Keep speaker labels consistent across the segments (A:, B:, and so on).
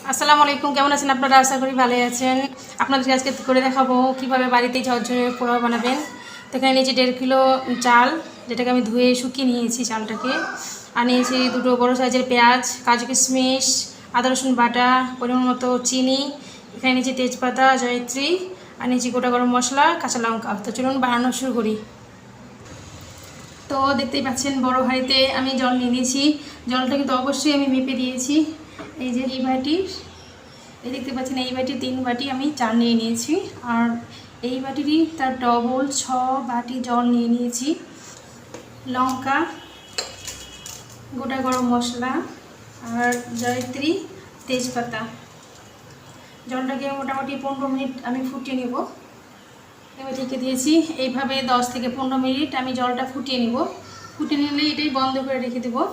A: আসসালামু আলাইকুম, কেমন আছেন আপনারা? আশা করি ভালো আছেন। আপনাদেরকে আজকে করে দেখাবো কীভাবে বাড়িতে ঝরঝরে পোলাও বানাবেন। তো এখানে নিয়েছি 1.5 কিলো চাল, যেটাকে আমি ধুয়ে শুকিয়ে নিয়েছি চালটাকে। আর নিয়েছি 2 বড় সাইজের পেঁয়াজ, কাজু কিশমিশ, আদা রসুন বাটা, পরিমাণ মতো চিনি। এখানে নিয়েছি তেজপাতা, জয়িত্রী, আর নিয়েছি গোটা গরম মশলা, কাঁচা লঙ্কা। তো চলুন বানানো শুরু করি। তো দেখতেই পাচ্ছেন বড় হাঁড়িতে আমি জল নিয়ে নিয়েছি। জলটা কিন্তু অবশ্যই আমি মেপে দিয়েছি। এই যে এই বাটির, এই দেখতে পাচ্ছেন এই বাটি 3 বাটি আমি চাল নিয়ে নিয়েছি। আর এই বাটিরই তার ডবল 6 বাটি জল নিয়ে নিয়েছি। লঙ্কা, গোটা গরম মশলা, আর জয়িত্রী, তেজপাতা। জলটাকে মোটামুটি 15 মিনিট আমি ফুটিয়ে নেব। এবার ঢেকে দিয়েছি। এইভাবে 10 থেকে 15 মিনিট আমি জলটা ফুটিয়ে নেব। ফুটিয়ে নিলে এটাই বন্ধ করে রেখে দেবো,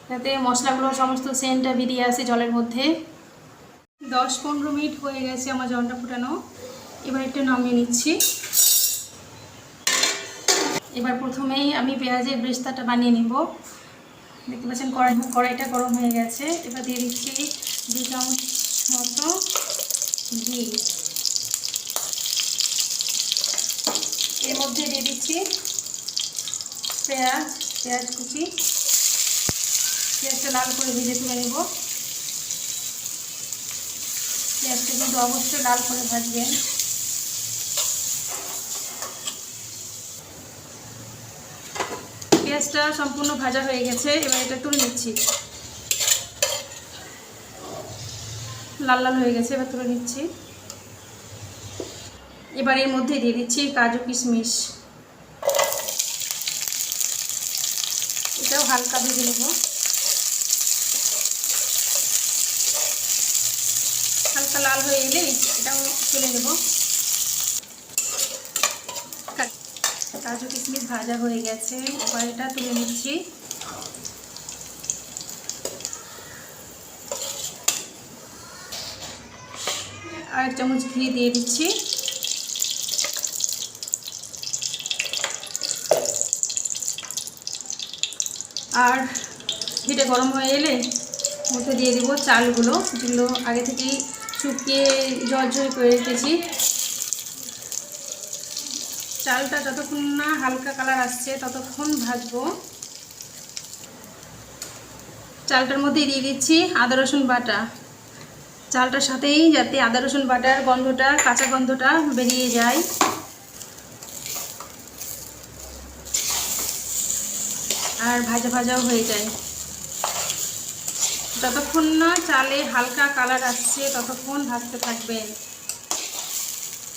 A: যাতে মশলাগুলো সমস্ত সেন্টটা বেরিয়ে আসে জলের মধ্যে। 10-15 মিনিট হয়ে গেছে আমার জলটা ফুটানো। এবার একটু নামিয়ে নিচ্ছি। এবার প্রথমেই আমি পেঁয়াজের বেরেস্তাটা বানিয়ে নিব। দেখতে পাচ্ছেন কড়াইটা গরম হয়ে গেছে। এবার দিয়ে দিচ্ছি 2 চামচ মতো ঘি। এর মধ্যে দিয়ে দিচ্ছি পেঁয়াজ কুচি। পেঁয়াজটা লাল করে ভেজে তুলে নেব। পেঁয়াজটা কিন্তু অবশ্যই লাল করে ভাজবেন। পেঁয়াজটা সম্পূর্ণ ভাজা হয়ে গেছে। এবার এটা তুলে নিচ্ছি। লাল লাল হয়ে গেছে, এবার তুলে নিচ্ছি। এবার এর মধ্যে দিয়ে দিচ্ছি কাজু কিশমিশ। এটাও হালকা ভেজে নেব। হালকা লাল হয়ে এলে এটাও তুলে নেব। কাজু কিশমিশ ভাজা হয়ে গেছে, এবার এটা তুলে নিচ্ছি। আর 1 চামচ ঘি দিয়ে দিচ্ছি। আর ঘিটা গরম হয়ে এলে মধ্যে দিয়ে দিব চালগুলো, যেগুলো আগে থেকেই শুকিয়ে ঝরঝরে করে রেখেছি। চালটা যতক্ষণ না হালকা কালার আসছে ততক্ষণ ভাজবো। চালটার মধ্যে দিয়ে দিচ্ছি আদা রসুন বাটা। চালটার সাথেই যাতে আদা রসুন বাটার গন্ধটা, কাঁচা গন্ধটা বেরিয়ে যায়। আর ভাজা ভাজাও হয়ে যায়। যতক্ষণ না চালে হালকা কালার আসছে ততক্ষণ ভাজতে থাকবেন,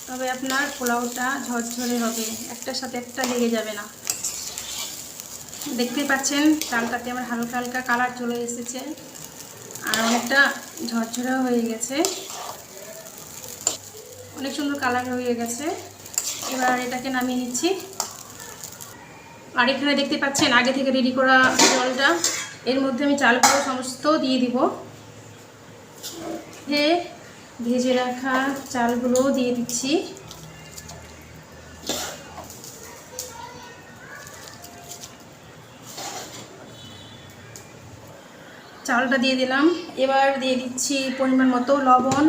A: তবে আপনার পোলাওটা ঝরঝরে হবে, একটার সাথে একটা লেগে যাবে না। দেখতে পাচ্ছেন চালটাতে আমার হালকা হালকা কালার চলে এসেছে আর অনেকটা ঝরঝরেও হয়ে গেছে। অনেক সুন্দর কালার হয়ে গেছে। এবার এটাকে নামিয়ে নিচ্ছি। আর এখানে দেখতে পাচ্ছেন আগে থেকে রেডি করা জলটা, এর মধ্যে আমি চালগুলো সমস্ত দিয়ে দিব। ভেজে রাখা চালগুলো দিয়ে দিচ্ছি। চালটা দিয়ে দিলাম। এবার দিয়ে দিচ্ছি পরিমাণ মতো লবণ।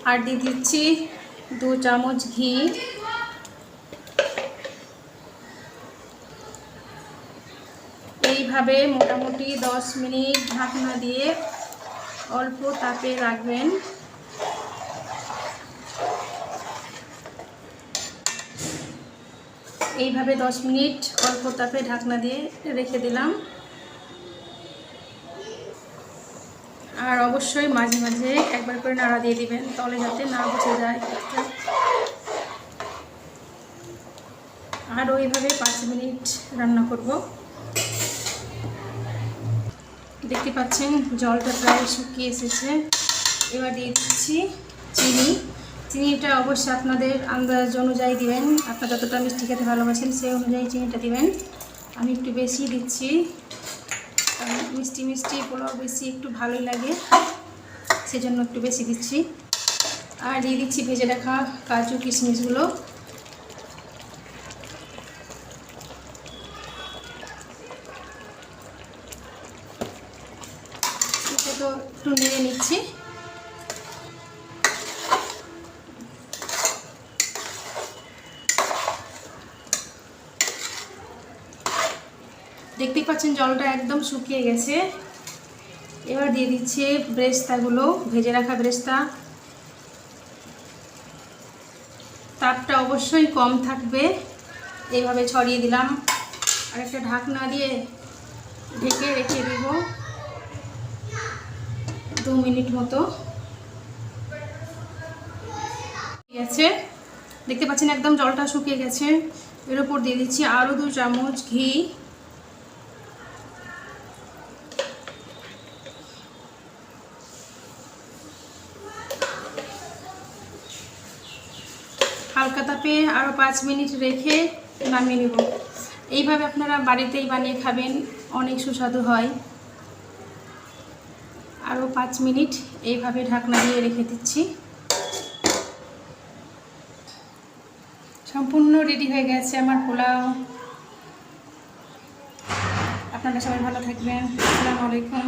A: আর দিয়ে দিচ্ছি 2 চামচ ঘি। এইভাবে মোটামুটি 10 মিনিট ঢাকনা দিয়ে অল্প তাপে রাখবেন। এইভাবে 10 মিনিট অল্প তাপে ঢাকনা দিয়ে রেখে দিলাম। আর অবশ্যই মাঝে মাঝে একবার করে নাড়া দিয়ে দিবেন, তলে যাতে না বসে যায়। আর ওইভাবে 5 মিনিট রান্না করব। দেখতে পাচ্ছেন জলটা প্রায় শুকিয়ে এসেছে। এবার দিয়ে দিচ্ছি চিনি। চিনিটা অবশ্যই আপনাদের আন্দাজ অনুযায়ী দিবেন। আপনারা যতটা মিষ্টি খেতে ভালোবাসেন সেই অনুযায়ী চিনিটা দিবেন। আমি একটু বেশি দিচ্ছি, কারণ মিষ্টি মিষ্টি পোলাও বেশি একটু ভালোই লাগে, সেজন্য একটু বেশি দিচ্ছি। আর দিয়ে দিচ্ছি ভেজে রাখা কাজু কিশমিশগুলো। একটু নেড়ে নিচ্ছি। দেখতেই পাচ্ছেন জলটা একদম শুকিয়ে গেছে। এবার দিয়ে দিচ্ছি ব্রেস্তাগুলো, ভেজে রাখা ব্রেস্তা। তাপটা অবশ্যই কম থাকবে। এইভাবে ছড়িয়ে দিলাম, আর একটা ঢাকনা দিয়ে ঢেকে রেখে দেব 2 মিনিট মতো। ঠিক আছে, দেখতে পাচ্ছেন একদম জলটা শুকিয়ে গেছে। এর উপর দিয়ে দিচ্ছি আরও 2 চামচ ঘি। হালকা তাপে আরও 5 মিনিট রেখে নামিয়ে নেব। এইভাবে আপনারা বাড়িতেই বানিয়ে খাবেন, অনেক সুস্বাদু হয়। আরও 5 মিনিট এইভাবে ঢাকনা দিয়ে রেখে দিচ্ছি। সম্পূর্ণ রেডি হয়ে গেছে আমার পোলাও। আপনারা সবাই ভালো থাকবেন। আসসালামু আলাইকুম।